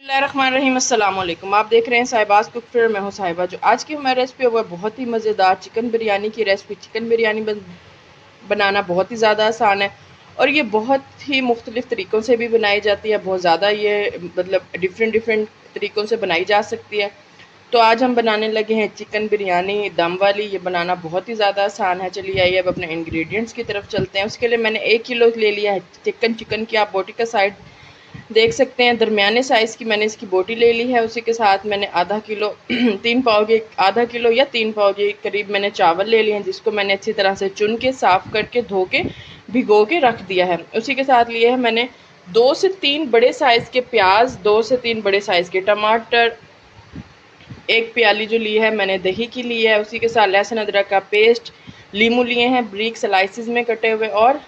बिस्मिल्लाहिर्रहमानिर्रहीम। अस्सलाम वालेकुम। आप देख रहे हैं साहिबाज कुक फेयर। मैं हूं साहिबा। जो आज की हमारी रेसिपी है वो है बहुत ही मज़ेदार चिकन बिरयानी की रेसिपी। चिकन बिरयानी बनाना बहुत ही ज़्यादा आसान है और ये बहुत ही मुख्तलिफ़ तरीक़ों से भी बनाई जाती है। बहुत ज़्यादा ये मतलब डिफरेंट डिफरेंट तरीक़ों से बनाई जा सकती है। तो आज हम बनाने लगे हैं चिकन बिरयानी दम वाली। ये बनाना बहुत ही ज़्यादा आसान है। चलिए आइए अब अपने इंग्रेडिएंट्स की तरफ चलते हैं। उसके लिए मैंने 1 किलो ले लिया है चिकन की आप बोटी का साइड देख सकते हैं। दरमियाने साइज़ की मैंने इसकी बोटी ले ली है। उसी के साथ मैंने आधा किलो 3 पाव के आधा किलो या 3 पाव के करीब मैंने चावल ले लिए हैं, जिसको मैंने अच्छी तरह से चुन के साफ़ करके धो के भिगो के रख दिया है। उसी के साथ लिए है मैंने 2 से 3 बड़े साइज़ के प्याज, 2 से 3 बड़े साइज़ के टमाटर, 1 प्याली जो ली है मैंने दही की ली है। उसी के साथ लहसुन अदरक का पेस्ट, लीमू लिए हैं ब्रीक स्लाइसिस में कटे हुए, और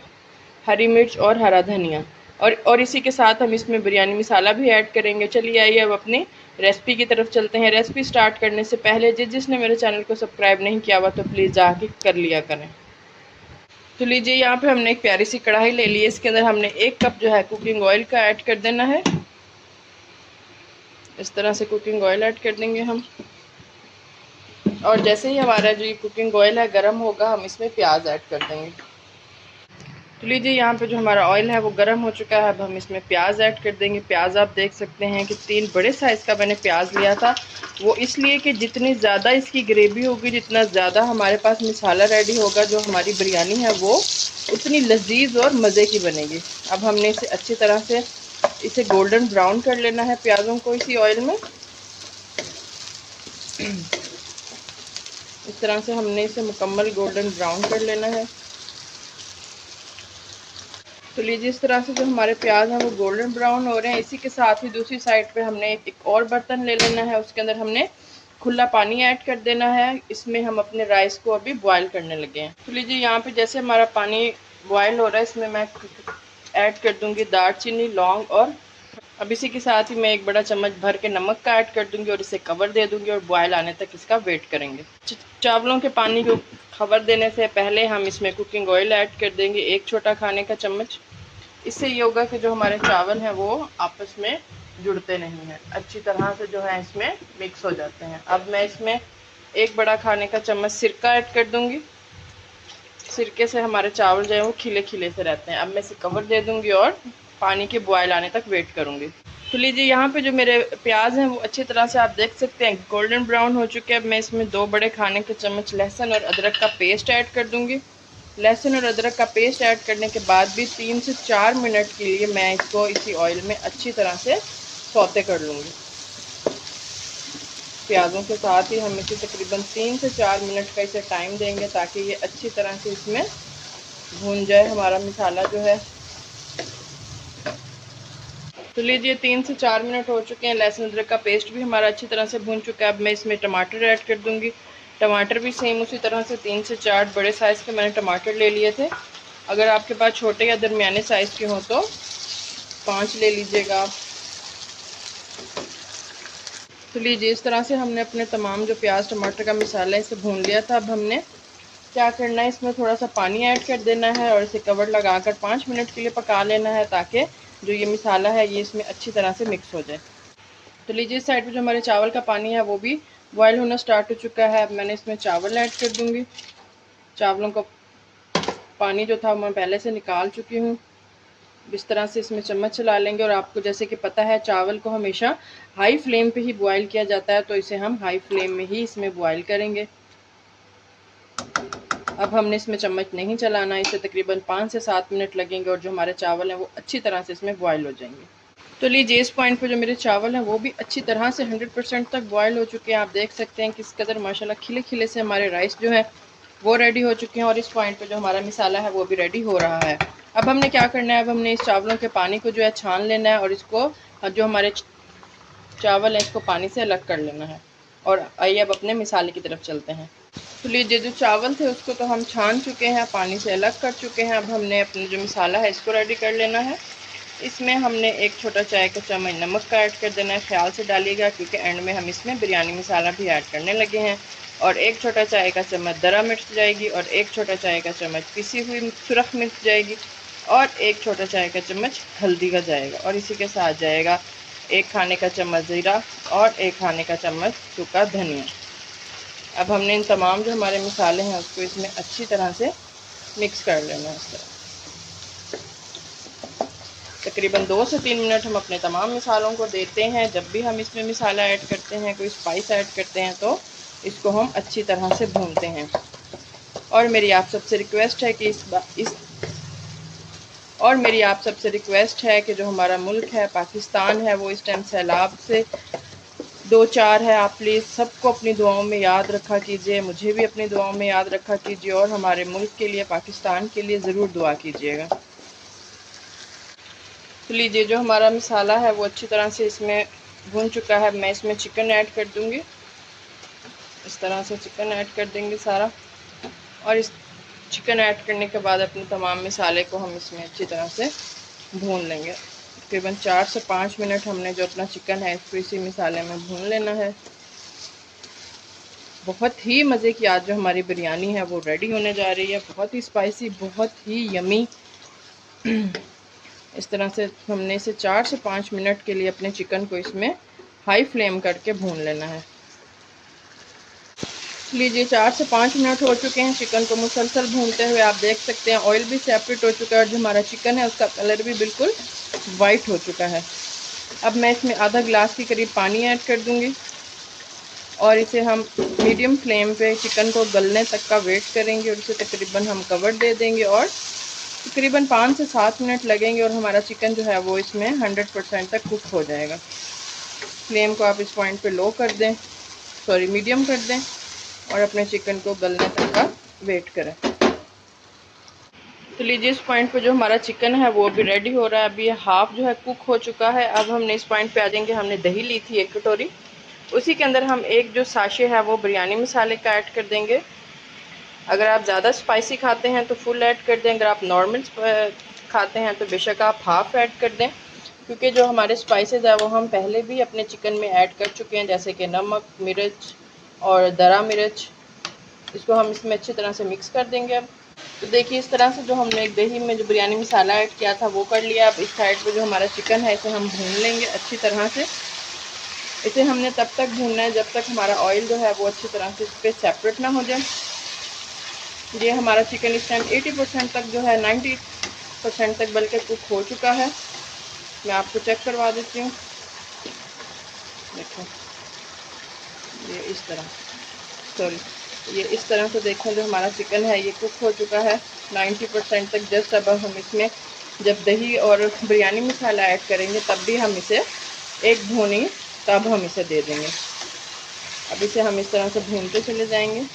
हरी मिर्च और हरा धनिया, और इसी के साथ हम इसमें बिरयानी मसाला भी ऐड करेंगे। चलिए आइए अब अपनी रेसिपी की तरफ चलते हैं। रेसिपी स्टार्ट करने से पहले जिसने मेरे चैनल को सब्सक्राइब नहीं किया हुआ तो प्लीज़ जाके कर लिया करें। तो लीजिए यहाँ पे हमने एक प्यारी सी कढ़ाई ले ली है। इसके अंदर हमने 1 कप जो है कुकिंग ऑयल का ऐड कर देना है। इस तरह से कुकिंग ऑयल ऐड कर देंगे हम, और जैसे ही हमारा जो ये कुकिंग ऑयल है गर्म होगा हम इसमें प्याज ऐड कर देंगे। तो लीजिए यहाँ पे जो हमारा ऑयल है वो गर्म हो चुका है। अब हम इसमें प्याज ऐड कर देंगे। प्याज आप देख सकते हैं कि 3 बड़े साइज़ का मैंने प्याज लिया था। वो इसलिए कि जितनी ज़्यादा इसकी ग्रेवी होगी, जितना ज़्यादा हमारे पास मसाला रेडी होगा, जो हमारी बिरयानी है वो उतनी लजीज और मज़े की बनेगी। अब हमने इसे अच्छी तरह से इसे गोल्डन ब्राउन कर लेना है प्याज़ों को इसी ऑयल में। इस तरह से हमने इसे मुकम्मल गोल्डन ब्राउन कर लेना है। तो लीजिए इस तरह से जो हमारे प्याज हैं वो गोल्डन ब्राउन हो रहे हैं। इसी के साथ ही दूसरी साइड पे हमने एक और बर्तन ले लेना है। उसके अंदर हमने खुला पानी ऐड कर देना है। इसमें हम अपने राइस को अभी बॉयल करने लगे हैं। तो लीजिए यहाँ पे जैसे हमारा पानी बॉयल हो रहा है, इसमें मैं ऐड कर दूंगी दालचीनी, लौंग, और अब इसी के साथ ही मैं 1 बड़ा चम्मच भर के नमक का ऐड कर दूंगी और इसे कवर दे दूंगी और बॉयल आने तक इसका वेट करेंगे। चावलों के पानी को खबर देने से पहले हम इसमें कुकिंग ऑयल ऐड कर देंगे 1 छोटा खाने का चम्मच। इससे ये होगा कि जो हमारे चावल हैं वो आपस में जुड़ते नहीं हैं, अच्छी तरह से जो है इसमें मिक्स हो जाते हैं। अब मैं इसमें 1 बड़ा खाने का चम्मच सिरका ऐड कर दूंगी। सिरके से हमारे चावल जो है वो खिले खिले से रहते हैं। अब मैं इसे कवर दे दूंगी और पानी के बॉयल आने तक वेट करूंगी। तो लीजिए यहाँ पे जो मेरे प्याज हैं वो अच्छी तरह से आप देख सकते हैं गोल्डन ब्राउन हो चुके हैं। अब मैं इसमें 2 बड़े खाने के चम्मच लहसुन और अदरक का पेस्ट ऐड कर दूंगी। लहसुन और अदरक का पेस्ट ऐड करने के बाद भी 3 से 4 मिनट के लिए मैं इसको इसी ऑयल में अच्छी तरह से सौते कर लूँगी। प्याज़ों के साथ ही हम इसे तकरीबन 3 से 4 मिनट का इसे टाइम देंगे ताकि ये अच्छी तरह से इसमें भून जाए हमारा मसाला जो है। तो लीजिए 3 से 4 मिनट हो चुके हैं। लहसुन अदरक का पेस्ट भी हमारा अच्छी तरह से भून चुका है। अब मैं इसमें टमाटर ऐड कर दूंगी। टमाटर भी सेम उसी तरह से 3 से 4 बड़े साइज़ के मैंने टमाटर ले लिए थे। अगर आपके पास छोटे या दरमियाने साइज़ के हों तो 5 ले लीजिएगा आप। तो लीजिए इस तरह से हमने अपने तमाम जो प्याज टमाटर का मसाला है इसे भून लिया था। अब हमने क्या करना है, इसमें थोड़ा सा पानी ऐड कर देना है और इसे कवर लगाकर 5 मिनट के लिए पका लेना है ताकि जो ये मसाला है ये इसमें अच्छी तरह से मिक्स हो जाए। तो लीजिए इस साइड पे जो हमारे चावल का पानी है वो भी बॉयल होना स्टार्ट हो चुका है। अब मैंने इसमें चावल ऐड कर दूंगी। चावलों का पानी जो था मैं पहले से निकाल चुकी हूँ। इस तरह से इसमें चम्मच चला लेंगे, और आपको जैसे कि पता है चावल को हमेशा हाई फ्लेम पे ही बॉयल किया जाता है, तो इसे हम हाई फ्लेम में ही इसमें बॉयल करेंगे। अब हमने इसमें चम्मच नहीं चलाना, इसे तकरीबन 5 से 7 मिनट लगेंगे और जो हमारे चावल हैं वो अच्छी तरह से इसमें बॉयल हो जाएंगे। तो लीजिए इस पॉइंट पे जो मेरे चावल हैं वो भी अच्छी तरह से 100% तक बॉयल हो चुके हैं। आप देख सकते हैं किस कदर माशाल्लाह खिले खिले से हमारे राइस जो है वो रेडी हो चुके हैं, और इस पॉइंट पे जो हमारा मसाला है वो भी रेडी हो रहा है। अब हमने क्या करना है, अब हमने इस चावलों के पानी को जो है छान लेना है और इसको जो हमारे चावल है इसको पानी से अलग कर लेना है। और आइए अब अपने मिसाले की तरफ चलते हैं। तो लीजिए जो चावल थे उसको तो हम छान चुके हैं, पानी से अलग कर चुके हैं। अब हमने अपना जो मसाला है इसको रेडी कर लेना है। इसमें हमने 1 छोटा चाय का चम्मच नमक का ऐड कर देना है। ख्याल से डालिएगा क्योंकि एंड में हम इसमें बिरयानी मसाला भी ऐड करने लगे हैं। और 1 छोटा चाय का चम्मच दरा मिर्च जाएगी, और 1 छोटा चाय का चम्मच पिसी हुई सुरख मिर्च जाएगी, और 1 छोटा चाय का चम्मच हल्दी का जाएगा, और इसी के साथ जाएगा 1 खाने का चम्मच ज़ीरा और 1 खाने का चम्मच सूखा धनिया। अब हमने इन तमाम जो हमारे मसाले हैं उसको इसमें अच्छी तरह से मिक्स कर लेना है। इस तरह तकरीबन 2 से 3 मिनट हम अपने तमाम मसालों को देते हैं। जब भी हम इसमें मसाला ऐड करते हैं, कोई स्पाइस ऐड करते हैं, तो इसको हम अच्छी तरह से भूनते हैं। और मेरी आप सबसे रिक्वेस्ट है कि कि जो हमारा मुल्क है पाकिस्तान है, वो इस टाइम सैलाब से दो चार है। आप प्लीज़ सबको अपनी दुआओं में याद रखा कीजिए, मुझे भी अपनी दुआओं में याद रखा कीजिए और हमारे मुल्क के लिए, पाकिस्तान के लिए ज़रूर दुआ कीजिएगा। तो लीजिए, जो हमारा मसाला है वो अच्छी तरह से इसमें भून चुका है। मैं इसमें चिकन ऐड कर दूँगी। इस तरह से चिकन ऐड कर देंगे सारा, और इस चिकन ऐड करने के बाद अपने तमाम मसाले को हम इसमें अच्छी तरह से भून लेंगे। तकरीबन 4 से 5 मिनट हमने जो अपना चिकन है इसको इसी मसाले में भून लेना है। बहुत ही मज़े की आज जो हमारी बिरयानी है वो रेडी होने जा रही है। बहुत ही स्पाइसी, बहुत ही यमी। इस तरह से हमने इसे 4 से 5 मिनट के लिए अपने चिकन को इसमें हाई फ्लेम करके भून लेना है। लीजिए, 4 से 5 मिनट हो चुके हैं चिकन को मुसलसल भूनते हुए। आप देख सकते हैं ऑयल भी सेपरेट हो चुका है और जो हमारा चिकन है उसका कलर भी बिल्कुल वाइट हो चुका है। अब मैं इसमें आधा गिलास के करीब पानी ऐड कर दूंगी और इसे हम मीडियम फ्लेम पे चिकन को गलने तक का वेट करेंगे और इसे तकरीबन हम कवर दे देंगे और तकरीबन 5 से 7 मिनट लगेंगे और हमारा चिकन जो है वो इसमें 100% तक कुक हो जाएगा। फ्लेम को आप इस पॉइंट पे लो कर दें, सॉरी मीडियम कर दें और अपने चिकन को गलने तक का वेट करें। तो लीजिए, इस पॉइंट पे जो हमारा चिकन है वो अभी रेडी हो रहा है। अभी ये हाफ जो है कुक हो चुका है। अब हमने इस पॉइंट पे आ जाएंगे। हमने दही ली थी 1 कटोरी, उसी के अंदर हम एक जो साशे है वो बिरयानी मसाले का ऐड कर देंगे। अगर आप ज़्यादा स्पाइसी खाते हैं तो फुल ऐड कर दें, अगर आप नॉर्मल खाते हैं तो बेशक आप हाफ़ ऐड कर दें, क्योंकि जो हमारे स्पाइसेस है वो हम पहले भी अपने चिकन में ऐड कर चुके हैं, जैसे कि नमक, मिर्च और दरा मिर्च। इसको हम इसमें अच्छी तरह से मिक्स कर देंगे। अब तो देखिए, इस तरह से जो हमने एक दही में जो बिरयानी मसाला ऐड किया था वो कर लिया। अब इस साइड पे जो हमारा चिकन है इसे हम भून लेंगे अच्छी तरह से। इसे हमने तब तक भूनना है जब तक हमारा ऑयल जो है वो अच्छी तरह से इस पर सेपरेट ना हो जाए। ये हमारा चिकन इस टाइम 80% तक जो है, 90% तक बल्कि कुक हो चुका है। मैं आपको चेक करवा देती हूँ। देखो, ये इस तरह, सॉरी, ये इस तरह से देखें जो हमारा चिकन है ये कुक हो चुका है 90% तक। जस्ट अब हम इसमें जब दही और बिरयानी मसाला ऐड करेंगे तब भी हम इसे एक भूनी, तब हम इसे दे देंगे। अब इसे हम इस तरह से भूनते चले जाएंगे।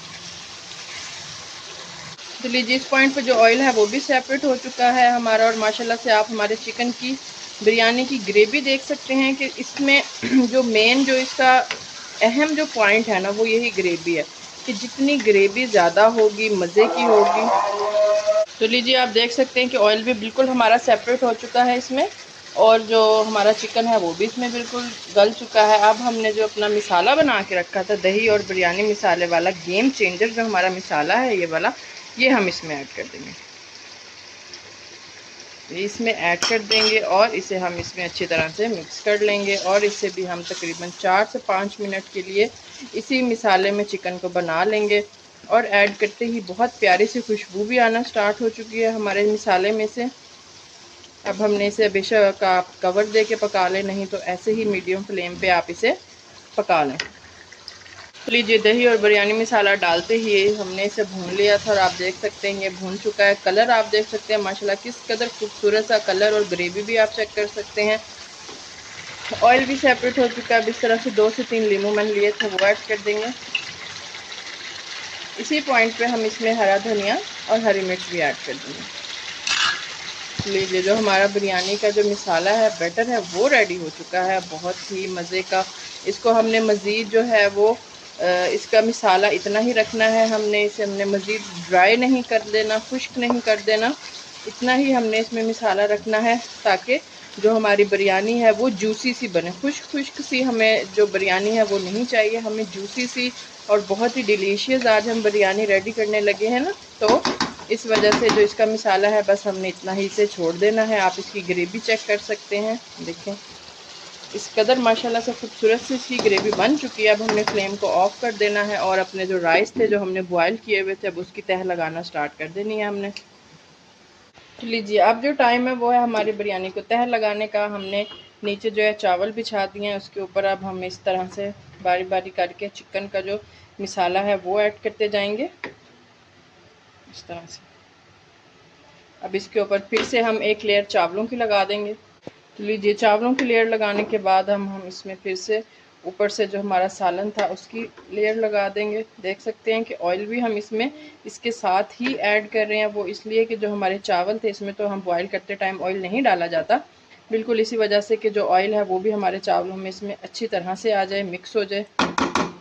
तो लीजिए, इस पॉइंट पे जो ऑयल है वो भी सेपरेट हो चुका है हमारा, और माशाल्लाह से आप हमारे चिकन की बिरयानी की ग्रेवी देख सकते हैं कि इसमें जो मेन जो इसका अहम जो पॉइंट है ना वो यही ग्रेवी है, कि जितनी ग्रेवी ज़्यादा होगी मज़े की होगी। तो लीजिए, आप देख सकते हैं कि ऑयल भी बिल्कुल हमारा सेपरेट हो चुका है इसमें, और जो हमारा चिकन है वो भी इसमें बिल्कुल गल चुका है। अब हमने जो अपना मसाला बना के रखा था दही और बिरयानी मसाले वाला, गेम चेंजर जो हमारा मसाला है ये वाला, ये हम इसमें ऐड कर देंगे। इसमें ऐड कर देंगे और इसे हम इसमें अच्छी तरह से मिक्स कर लेंगे और इसे भी हम तकरीबन 4 से 5 मिनट के लिए इसी मसाले में चिकन को बना लेंगे। और ऐड करते ही बहुत प्यारी सी खुशबू भी आना स्टार्ट हो चुकी है हमारे मसाले में से। अब हमने इसे बेशक आप कवर दे के पका लें, नहीं तो ऐसे ही मीडियम फ्लेम पे आप इसे पका लें। तो लीजिए, दही और बिरयानी मसाला डालते ही हमने इसे भून लिया था और आप देख सकते हैं ये भून चुका है। कलर आप देख सकते हैं माशाल्लाह किस कदर खूबसूरत सा कलर, और ग्रेवी भी आप चेक कर सकते हैं। ऑयल भी सेपरेट हो चुका है। अब इस तरह से 2 से 3 लीमू मैंने लिए थे वो ऐड कर देंगे। इसी पॉइंट पे हम इसमें हरा धनिया और हरी मिर्च भी ऐड कर देंगे। लीजिए, जो हमारा बिरयानी का जो मसाला है, बैटर है, वो रेडी हो चुका है, बहुत ही मज़े का। इसको हमने मज़ीद जो है वो इसका मसाला इतना ही रखना है, हमने मज़ीद ड्राई नहीं कर देना, खुश्क नहीं कर देना। इतना ही हमने इसमें मसाला रखना है ताकि जो हमारी बिरयानी है वो जूसी सी बने। खुश्क खुश्क सी हमें जो बिरयानी है वो नहीं चाहिए, हमें जूसी सी और बहुत ही डिलीशियस आज हम बिरयानी रेडी करने लगे हैं ना। तो इस वजह से जो इसका मसाला है बस हमने इतना ही इसे छोड़ देना है। आप इसकी ग्रेवी चेक कर सकते हैं, देखें इस कदर माशाल्लाह से खूबसूरत सी इसकी ग्रेवी बन चुकी है। अब हमने फ्लेम को ऑफ कर देना है और अपने जो राइस थे जो हमने बॉयल किए हुए थे अब उसकी तह लगाना स्टार्ट कर देनी है हमने। तो लीजिए अब जो टाइम है वो है हमारी बिरयानी को तह लगाने का। हमने नीचे जो है चावल बिछा दिए हैं, उसके ऊपर अब हम इस तरह से बारी बारी करके चिकन का जो मिसाला है वो ऐड करते जाएंगे इस तरह से। अब इसके ऊपर फिर से हम एक लेयर चावलों की लगा देंगे। तो लीजिए चावलों की लेयर लगाने के बाद हम इसमें फिर से ऊपर से जो हमारा सालन था उसकी लेयर लगा देंगे। देख सकते हैं कि ऑयल भी हम इसमें इसके साथ ही ऐड कर रहे हैं, वो इसलिए कि जो हमारे चावल थे इसमें तो हम बॉयल करते टाइम ऑयल नहीं डाला जाता, बिल्कुल इसी वजह से कि जो ऑयल है वो भी हमारे चावलों में इसमें अच्छी तरह से आ जाए, मिक्स हो जाए।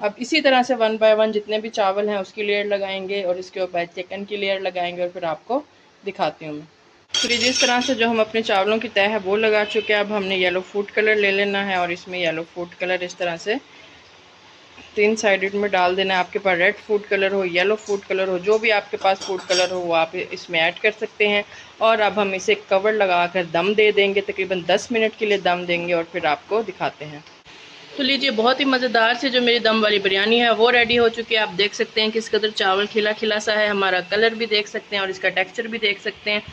अब इसी तरह से 1 बाय 1 जितने भी चावल हैं उसकी लेयर लगाएंगे और इसके ऊपर चिकन की लेयर लगाएंगे और फिर आपको दिखाती हूँ मैं। फिर जिस तरह से जो हम अपने चावलों की तह है वो लगा चुके हैं, अब हमने येलो फूड कलर ले लेना है और इसमें येलो फूड कलर इस तरह से 3 साइडेड में डाल देना है। आपके पास रेड फूड कलर हो, येलो फूड कलर हो, जो भी आपके पास फूड कलर हो वो आप इसमें ऐड कर सकते हैं। और अब हम इसे कवर लगा कर दम दे देंगे, तकरीबन 10 मिनट के लिए दम देंगे और फिर आपको दिखाते हैं। तो लीजिए बहुत ही मज़ेदार से जो मेरी दम वाली बिरयानी है वो रेडी हो चुकी है। आप देख सकते हैं किस कदर चावल खिला खिला सा है, हमारा कलर भी देख सकते हैं और इसका टेक्सचर भी देख सकते हैं।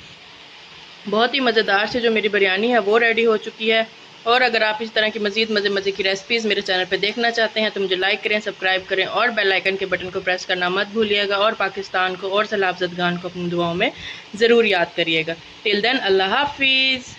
बहुत ही मज़ेदार से जो मेरी बिरयानी है वो रेडी हो चुकी है। और अगर आप इस तरह की मज़ीद मज़े की रेसिपीज़ मेरे चैनल पे देखना चाहते हैं तो मुझे लाइक करें, सब्सक्राइब करें और बेल आइकन के बटन को प्रेस करना मत भूलिएगा। और पाकिस्तान को और सलाह अफजद खान को अपनी दुआओं में ज़रूर याद करिएगा। टिल देन अल्लाह हाफिज़।